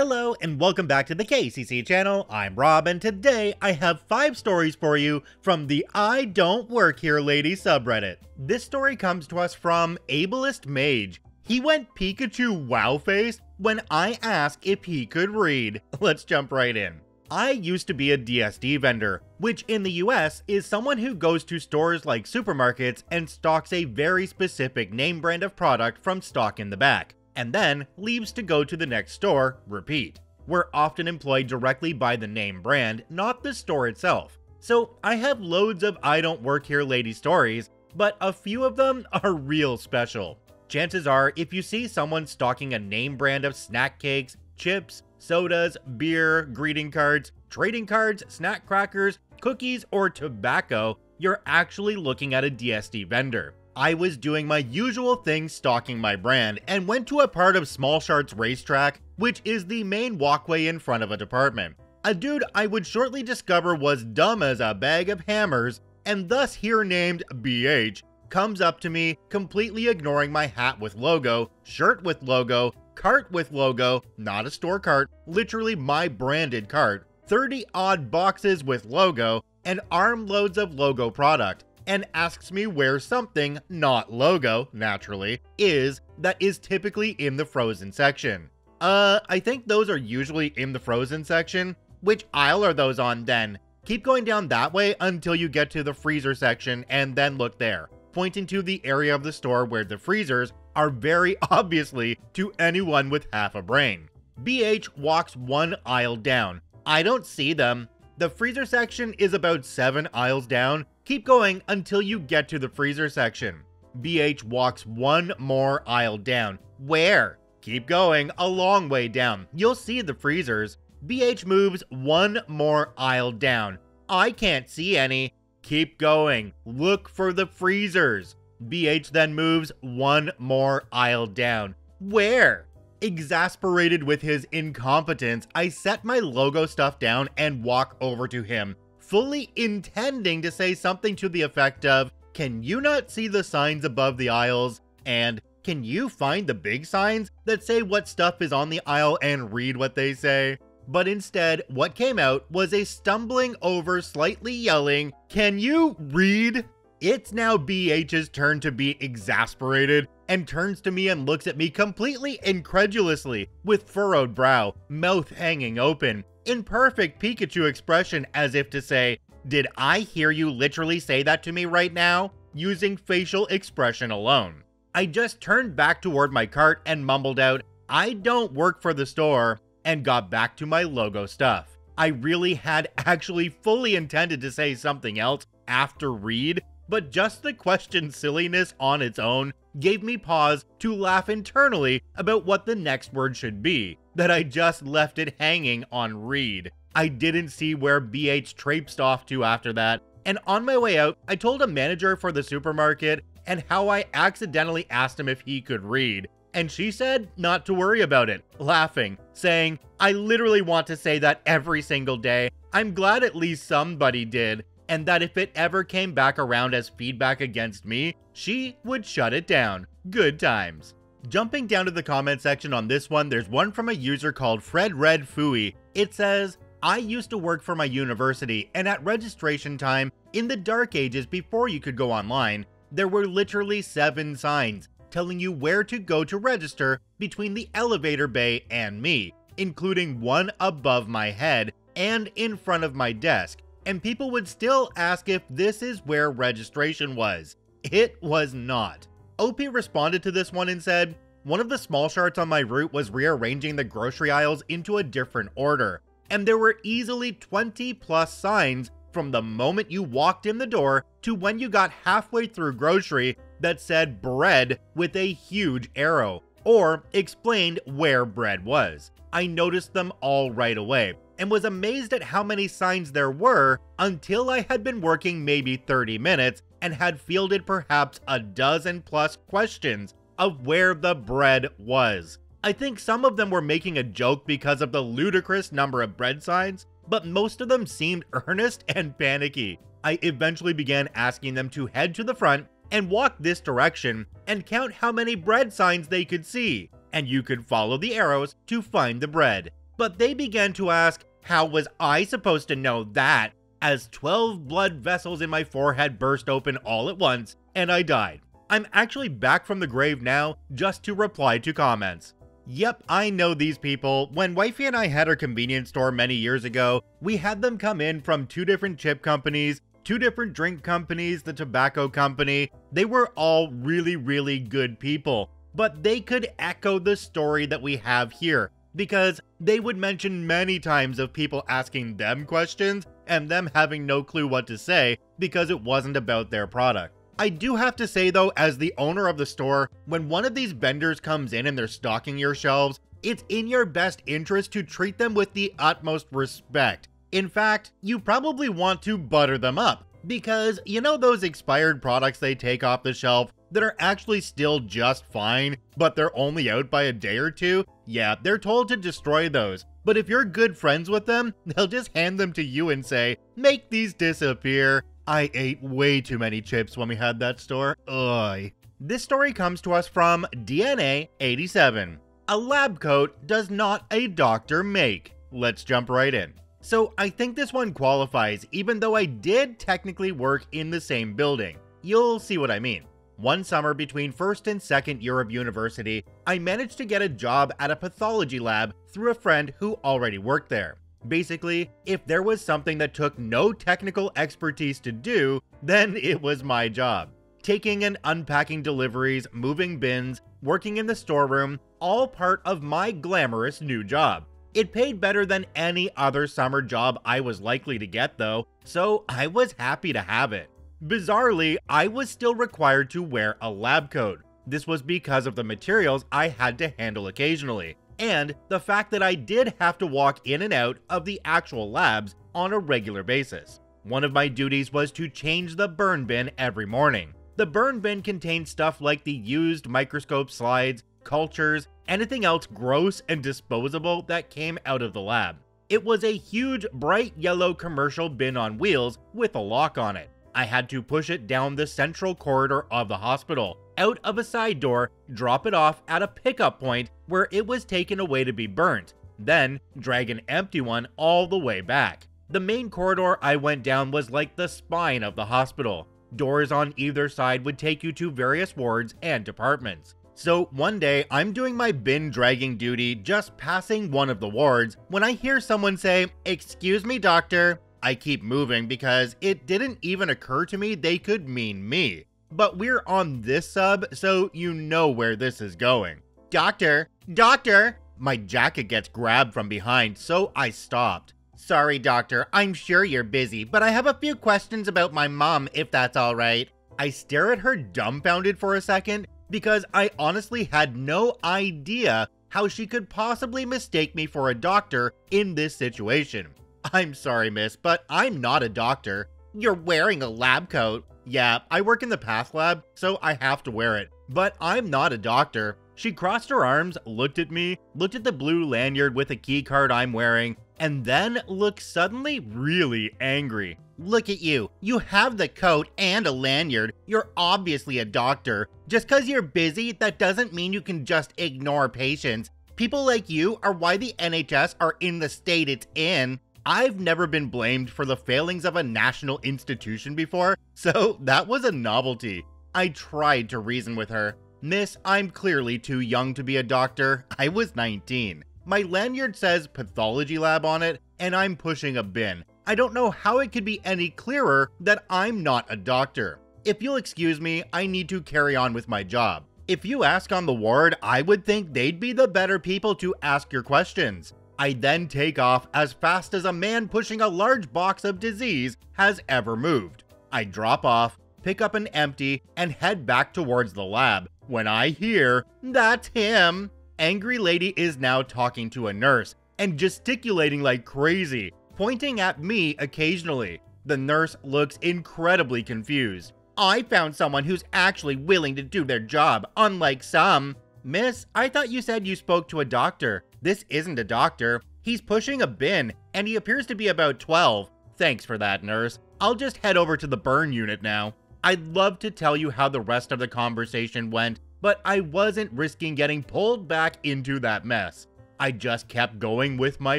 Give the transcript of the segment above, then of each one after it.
Hello and welcome back to the KCC channel. I'm Rob and today I have 5 stories for you from the IDontWorkHereLady subreddit. This story comes to us from Ableist Mage. He went Pikachu wow face when I asked if he could read. Let's jump right in. I used to be a DSD vendor, which in the US is someone who goes to stores like supermarkets and stocks a very specific name brand of product from stock in the back, and then leaves to go to the next store, repeat. We're often employed directly by the name brand, not the store itself. So I have loads of IDontWorkHereLady stories, but a few of them are real special. Chances are, if you see someone stocking a name brand of snack cakes, chips, sodas, beer, greeting cards, trading cards, snack crackers, cookies, or tobacco, you're actually looking at a DSD vendor. I was doing my usual thing stocking my brand and went to a part of Small Shards Racetrack, which is the main walkway in front of a department. A dude I would shortly discover was dumb as a bag of hammers, and thus here named BH, comes up to me, completely ignoring my hat with logo, shirt with logo, cart with logo, not a store cart, literally my branded cart, 30 odd boxes with logo, and armloads of logo product, and asks me where something, not logo, naturally, is that is typically in the frozen section. I think those are usually in the frozen section. Which aisle are those on then? Keep going down that way until you get to the freezer section and then look there, pointing to the area of the store where the freezers are very obviously to anyone with half a brain. BH walks 1 aisle down. I don't see them. The freezer section is about 7 aisles down. Keep going until you get to the freezer section. BH walks 1 more aisle down. Where? Keep going a long way down. You'll see the freezers. BH moves 1 more aisle down. I can't see any. Keep going. Look for the freezers. BH then moves 1 more aisle down. Where? Exasperated with his incompetence, I set my logo stuff down and walk over to him, fully intending to say something to the effect of, "Can you not see the signs above the aisles? And can you find the big signs that say what stuff is on the aisle and read what they say?" But instead, what came out was a stumbling over, slightly yelling, "Can you read?" It's now BH's turn to be exasperated and turns to me and looks at me completely incredulously with furrowed brow, mouth hanging open, in perfect Pikachu expression as if to say, "Did I hear you literally say that to me right now?" using facial expression alone. I just turned back toward my cart and mumbled out, "I don't work for the store," and got back to my logo stuff. I really had actually fully intended to say something else after read, but just the question's silliness on its own gave me pause to laugh internally about what the next word should be, that I just left it hanging on read. I didn't see where BH traipsed off to after that, and on my way out, I told a manager for the supermarket and how I accidentally asked him if he could read, and she said not to worry about it, laughing, saying, "I literally want to say that every single day. I'm glad at least somebody did, and that if it ever came back around as feedback against me, she would shut it down. Good times." Jumping down to the comment section on this one, there's one from a user called Fred Red Fooey. It says, "I used to work for my university, and at registration time, in the dark ages before you could go online, there were literally 7 signs telling you where to go to register between the elevator bay and me, including one above my head and in front of my desk. And people would still ask if this is where registration was. It was not." OP responded to this one and said, "One of the small shards on my route was rearranging the grocery aisles into a different order, and there were easily 20 plus signs from the moment you walked in the door to when you got halfway through grocery that said bread with a huge arrow, or explained where bread was. I noticed them all right away, and was amazed at how many signs there were until I had been working maybe 30 minutes and had fielded perhaps a dozen plus questions of where the bread was. I think some of them were making a joke because of the ludicrous number of bread signs, but most of them seemed earnest and panicky. I eventually began asking them to head to the front and walk this direction and count how many bread signs they could see, and you could follow the arrows to find the bread. But they began to ask, how was I supposed to know that? As 12 blood vessels in my forehead burst open all at once, and I died. I'm actually back from the grave now, just to reply to comments. Yep, I know these people. When Wifey and I had our convenience store many years ago, we had them come in from 2 different chip companies, 2 different drink companies, the tobacco company. They were all really good people, but they could echo the story that we have here, because they would mention many times of people asking them questions and them having no clue what to say because it wasn't about their product. I do have to say though, as the owner of the store, when one of these vendors comes in and they're stocking your shelves, it's in your best interest to treat them with the utmost respect. In fact, you probably want to butter them up, because you know those expired products they take off the shelf that are actually still just fine, but they're only out by a day or 2? Yeah, they're told to destroy those. But if you're good friends with them, they'll just hand them to you and say, make these disappear. I ate way too many chips when we had that store. Ugh. This story comes to us from DNA87. A lab coat does not a doctor make. Let's jump right in. So I think this one qualifies, even though I did technically work in the same building. You'll see what I mean. One summer between first and second year of university, I managed to get a job at a pathology lab through a friend who already worked there. Basically, if there was something that took no technical expertise to do, then it was my job. Taking and unpacking deliveries, moving bins, working in the storeroom, all part of my glamorous new job. It paid better than any other summer job I was likely to get though, so I was happy to have it. Bizarrely, I was still required to wear a lab coat. This was because of the materials I had to handle occasionally, and the fact that I did have to walk in and out of the actual labs on a regular basis. One of my duties was to change the burn bin every morning. The burn bin contained stuff like the used microscope slides, cultures, anything else gross and disposable that came out of the lab. It was a huge bright yellow commercial bin on wheels with a lock on it. I had to push it down the central corridor of the hospital, out of a side door, drop it off at a pickup point where it was taken away to be burnt, then drag an empty one all the way back. The main corridor I went down was like the spine of the hospital. Doors on either side would take you to various wards and departments. So one day, I'm doing my bin dragging duty just passing one of the wards when I hear someone say, "Excuse me, doctor." I keep moving because it didn't even occur to me they could mean me. But we're on this sub, so you know where this is going. "Doctor, doctor!" My jacket gets grabbed from behind, so I stopped. "Sorry, doctor, I'm sure you're busy, but I have a few questions about my mom, if that's alright." I stare at her dumbfounded for a second, because I honestly had no idea how she could possibly mistake me for a doctor in this situation. "I'm sorry, miss, but I'm not a doctor." "You're wearing a lab coat." "Yeah, I work in the path lab, so I have to wear it. But I'm not a doctor." She crossed her arms, looked at me, looked at the blue lanyard with a key card I'm wearing, and then looked suddenly really angry. "Look at you. You have the coat and a lanyard. You're obviously a doctor. Just 'cause you're busy, that doesn't mean you can just ignore patients. People like you are why the NHS are in the state it's in." I've never been blamed for the failings of a national institution before, so that was a novelty. I tried to reason with her. "Miss, I'm clearly too young to be a doctor. I was 19. My lanyard says pathology lab on it, and I'm pushing a bin. I don't know how it could be any clearer that I'm not a doctor. If you'll excuse me, I need to carry on with my job. If you ask on the ward, I would think they'd be the better people to ask your questions." I then take off as fast as a man pushing a large box of disease has ever moved. I drop off, pick up an empty, and head back towards the lab, when I hear, "That's him!" Angry lady is now talking to a nurse, and gesticulating like crazy, pointing at me occasionally. The nurse looks incredibly confused. "I found someone who's actually willing to do their job, unlike some." "Miss, I thought you said you spoke to a doctor. This isn't a doctor. He's pushing a bin, and he appears to be about 12. "Thanks for that, nurse. I'll just head over to the burn unit now." I'd love to tell you how the rest of the conversation went, but I wasn't risking getting pulled back into that mess. I just kept going with my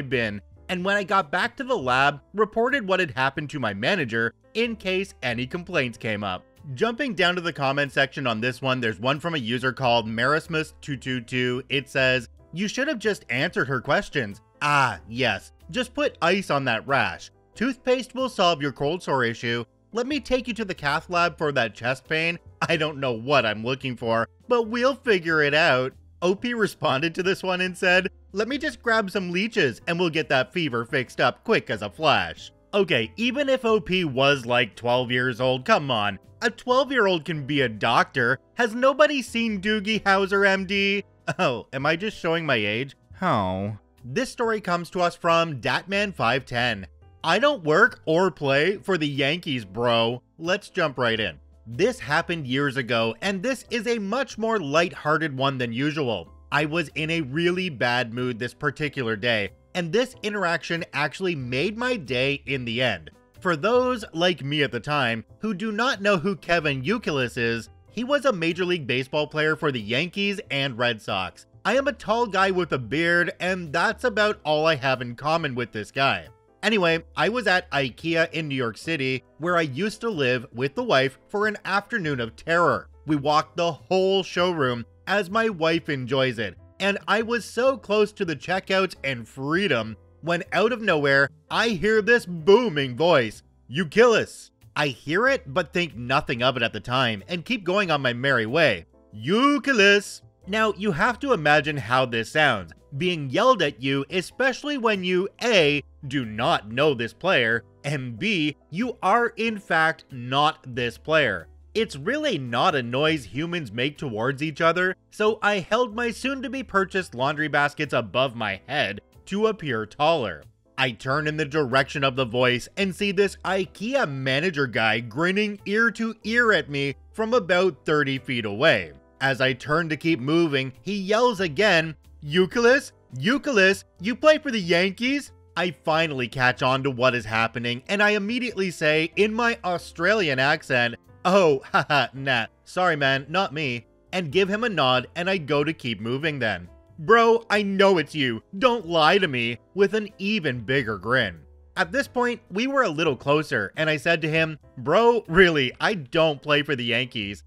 bin, and when I got back to the lab, reported what had happened to my manager in case any complaints came up. Jumping down to the comment section on this one, there's one from a user called Marismus222. It says, "You should have just answered her questions. Ah, yes, just put ice on that rash. Toothpaste will solve your cold sore issue. Let me take you to the cath lab for that chest pain. I don't know what I'm looking for, but we'll figure it out." OP responded to this one and said, "Let me just grab some leeches and we'll get that fever fixed up quick as a flash." Okay, even if OP was like 12 years old, come on. A 12-year-old can be a doctor. Has nobody seen Doogie Howser, MD? Oh, am I just showing my age? Oh. This story comes to us from Datman510. "I don't work or play for the Yankees, bro." Let's jump right in. This happened years ago, and this is a much more light-hearted one than usual. I was in a really bad mood this particular day, and this interaction actually made my day in the end. For those, like me at the time, who do not know who Kevin Youkilis is, he was a Major League Baseball player for the Yankees and Red Sox. I am a tall guy with a beard, and that's about all I have in common with this guy. Anyway, I was at IKEA in New York City, where I used to live with the wife, for an afternoon of terror. We walked the whole showroom, as my wife enjoys it, and I was so close to the checkouts and freedom when out of nowhere, I hear this booming voice, "Youkilis." I hear it, but think nothing of it at the time, and keep going on my merry way. "Youkilis." Now, you have to imagine how this sounds, being yelled at you, especially when you A, do not know this player, and B, you are in fact not this player. It's really not a noise humans make towards each other, so I held my soon-to-be-purchased laundry baskets above my head to appear taller. I turn in the direction of the voice and see this IKEA manager guy grinning ear to ear at me from about 30 feet away. As I turn to keep moving, he yells again, "Youkilis? Youkilis, you play for the Yankees?" I finally catch on to what is happening, and I immediately say, in my Australian accent, "Oh, haha, nah, sorry man, not me," and give him a nod, and I go to keep moving then. "Bro, I know it's you, don't lie to me," with an even bigger grin. At this point, we were a little closer, and I said to him, "Bro, really, I don't play for the Yankees."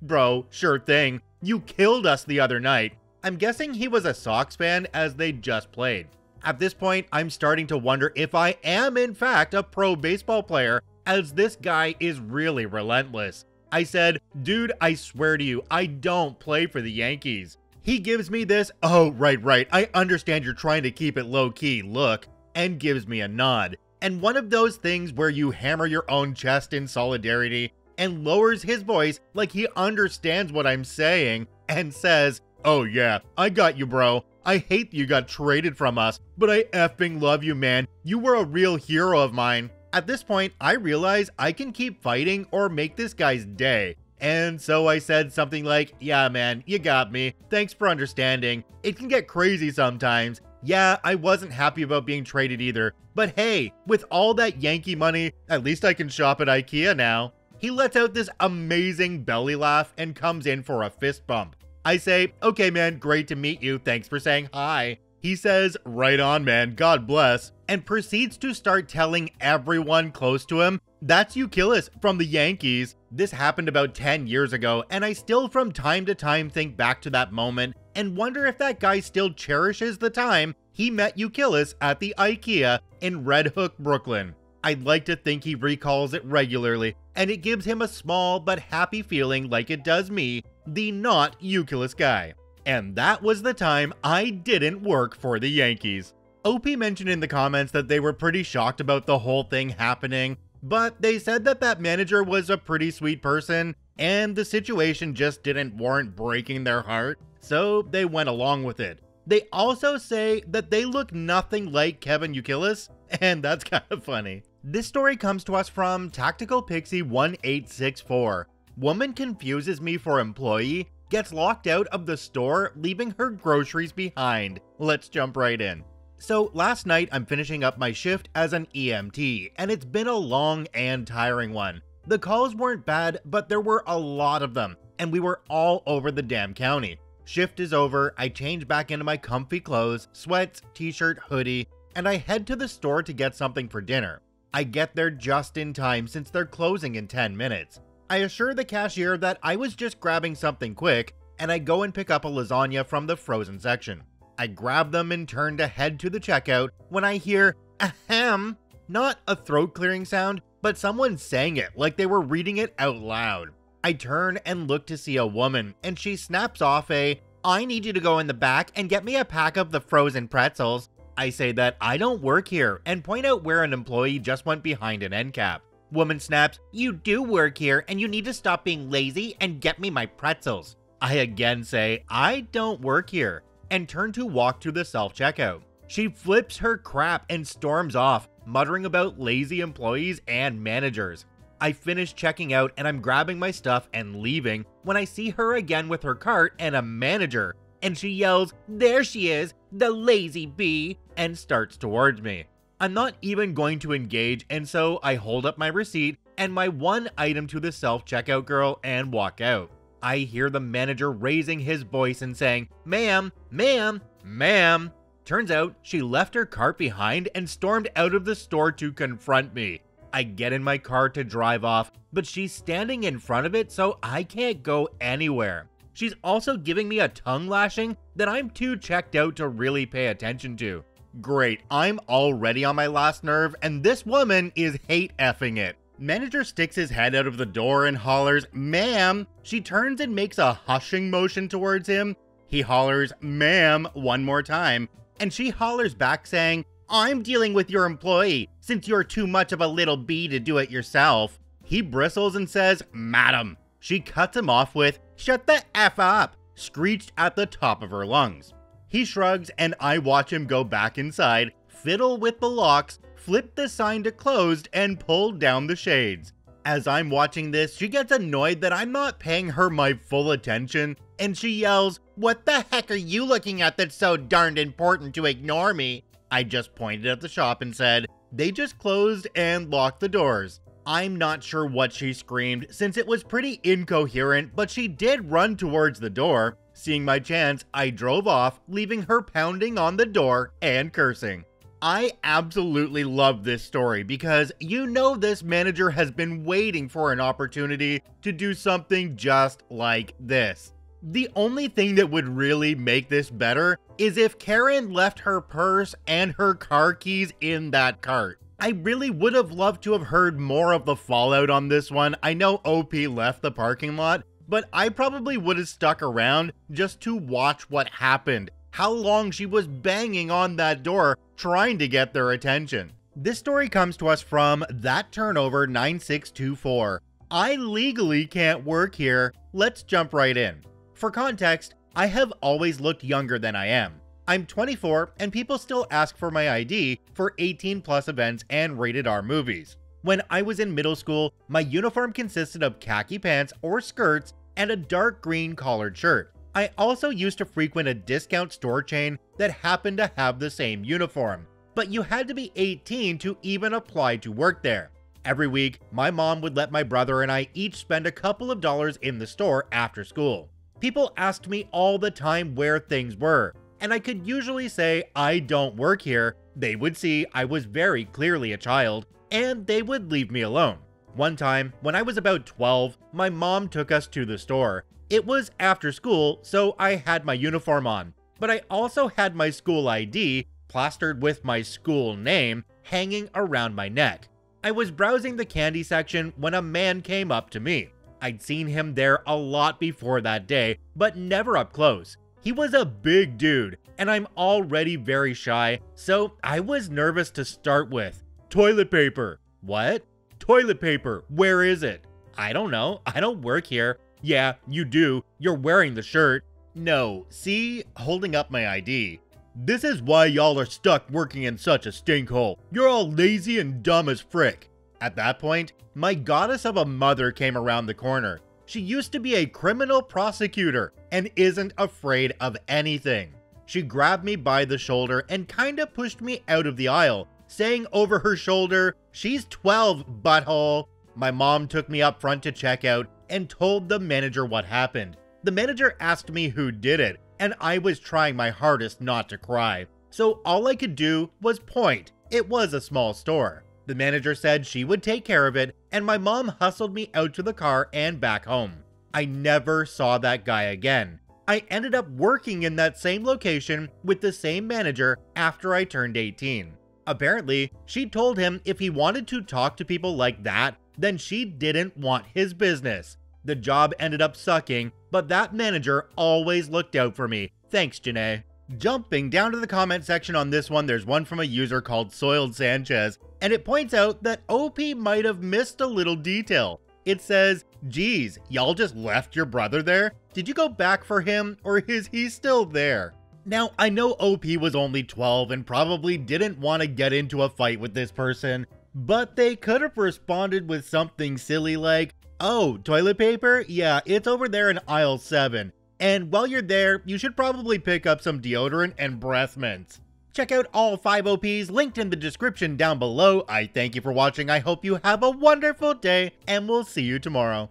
"Bro, sure thing, you killed us the other night." I'm guessing he was a Sox fan as they just played. At this point, I'm starting to wonder if I am in fact a pro baseball player, as this guy is really relentless. I said, "Dude, I swear to you, I don't play for the Yankees." He gives me this, "Oh, right, I understand you're trying to keep it low-key look," and gives me a nod. And one of those things where you hammer your own chest in solidarity, and lowers his voice like he understands what I'm saying, and says, "Oh yeah, I got you, bro. I hate that you got traded from us, but I effing love you, man. You were a real hero of mine." At this point, I realize I can keep fighting or make this guy's day. And so I said something like, "Yeah, man, you got me. Thanks for understanding. It can get crazy sometimes. Yeah, I wasn't happy about being traded either. But hey, with all that Yankee money, at least I can shop at IKEA now." He lets out this amazing belly laugh and comes in for a fist bump. I say, "Okay, man, great to meet you. Thanks for saying hi." He says, "Right on, man. God bless," and proceeds to start telling everyone close to him, "That's Youkilis from the Yankees." This happened about 10 years ago, and I still from time to time think back to that moment and wonder if that guy still cherishes the time he met Youkilis at the IKEA in Red Hook, Brooklyn. I'd like to think he recalls it regularly, and it gives him a small but happy feeling like it does me, the not Youkilis guy. And that was the time I didn't work for the Yankees. OP mentioned in the comments that they were pretty shocked about the whole thing happening, but they said that that manager was a pretty sweet person, and the situation just didn't warrant breaking their heart, so they went along with it. They also say that they look nothing like Kevin Youkilis, and that's kind of funny. This story comes to us from Tactical Pixie 1864. Woman confuses me for employee, gets locked out of the store, leaving her groceries behind. Let's jump right in. So last night I'm finishing up my shift as an EMT, and it's been a long and tiring one. The calls weren't bad, but there were a lot of them, and we were all over the damn county. Shift is over, I change back into my comfy clothes, sweats, t-shirt, hoodie, and I head to the store to get something for dinner. I get there just in time since they're closing in 10 minutes. I assure the cashier that I was just grabbing something quick, and I go and pick up a lasagna from the frozen section. I grab them and turn to head to the checkout when I hear ahem, not a throat clearing sound, but someone saying it like they were reading it out loud. I turn and look to see a woman, and she snaps off I need you to go in the back and get me a pack of the frozen pretzels. I say that I don't work here and point out where an employee just went behind an end cap. Woman snaps, you do work here and you need to stop being lazy and get me my pretzels. I again say, I don't work here, and turn to walk to the self-checkout. She flips her crap and storms off, muttering about lazy employees and managers. I finish checking out and I'm grabbing my stuff and leaving when I see her again with her cart and a manager, and she yells, there she is, the lazy bee, and starts towards me. I'm not even going to engage, and so I hold up my receipt and my one item to the self-checkout girl and walk out. I hear the manager raising his voice and saying, ma'am, ma'am, ma'am. Turns out she left her cart behind and stormed out of the store to confront me. I get in my car to drive off, but she's standing in front of it so I can't go anywhere. She's also giving me a tongue lashing that I'm too checked out to really pay attention to. Great, I'm already on my last nerve, and this woman is hate effing it. Manager sticks his head out of the door and hollers, ma'am. She turns and makes a hushing motion towards him. He hollers, ma'am, one more time, and she hollers back saying, I'm dealing with your employee since you're too much of a little bee to do it yourself. He bristles and says, madam. She cuts him off with, shut the F up, screeched at the top of her lungs. He shrugs and I watch him go back inside, fiddle with the locks, flip the sign to closed, and pull down the shades. As I'm watching this, she gets annoyed that I'm not paying her my full attention, and she yells, what the heck are you looking at that's so darned important to ignore me? I just pointed at the shop and said, they just closed and locked the doors. I'm not sure what she screamed since it was pretty incoherent, but she did run towards the door. Seeing my chance, I drove off, leaving her pounding on the door and cursing. I absolutely love this story because you know this manager has been waiting for an opportunity to do something just like this. The only thing that would really make this better is if Karen left her purse and her car keys in that cart. I really would have loved to have heard more of the fallout on this one. I know OP left the parking lot, but I probably would have stuck around just to watch what happened. How long she was banging on that door trying to get their attention. This story comes to us from That Turnover 9624. I legally can't work here. Let's jump right in. For context, I have always looked younger than I am. I'm 24 and people still ask for my ID for 18+ events and rated R movies. When I was in middle school, my uniform consisted of khaki pants or skirts and a dark green collared shirt. I also used to frequent a discount store chain that happened to have the same uniform, but you had to be 18 to even apply to work there. Every week, my mom would let my brother and I each spend a couple of dollars in the store after school. People asked me all the time where things were, and I could usually say I don't work here. They would see I was very clearly a child, and they would leave me alone. One time, when I was about 12, my mom took us to the store. It was after school, so I had my uniform on, but I also had my school ID, plastered with my school name, hanging around my neck. I was browsing the candy section when a man came up to me. I'd seen him there a lot before that day, but never up close. He was a big dude, and I'm already very shy, so I was nervous to start with. Toilet paper. What? Toilet paper. Where is it? I don't know. I don't work here. Yeah, you do. You're wearing the shirt. No, see? Holding up my ID. This is why y'all are stuck working in such a stinkhole. You're all lazy and dumb as frick. At that point, my goddess of a mother came around the corner. She used to be a criminal prosecutor and isn't afraid of anything. She grabbed me by the shoulder and kinda pushed me out of the aisle, saying over her shoulder, "She's 12, butthole." My mom took me up front to check out and told the manager what happened. The manager asked me who did it, and I was trying my hardest not to cry. So all I could do was point. It was a small store. The manager said she would take care of it, and my mom hustled me out to the car and back home. I never saw that guy again. I ended up working in that same location with the same manager after I turned 18. Apparently, she told him if he wanted to talk to people like that, then she didn't want his business. The job ended up sucking, but that manager always looked out for me. Thanks, Janae. Jumping down to the comment section on this one, there's one from a user called Soiled Sanchez, and it points out that OP might have missed a little detail. It says, "Geez, y'all just left your brother there? Did you go back for him, or is he still there?" Now, I know OP was only 12 and probably didn't want to get into a fight with this person, but they could have responded with something silly like, "Oh, toilet paper? Yeah, it's over there in aisle 7. And while you're there, you should probably pick up some deodorant and breath mints." Check out all 5 OPs linked in the description down below. I thank you for watching. I hope you have a wonderful day, and we'll see you tomorrow.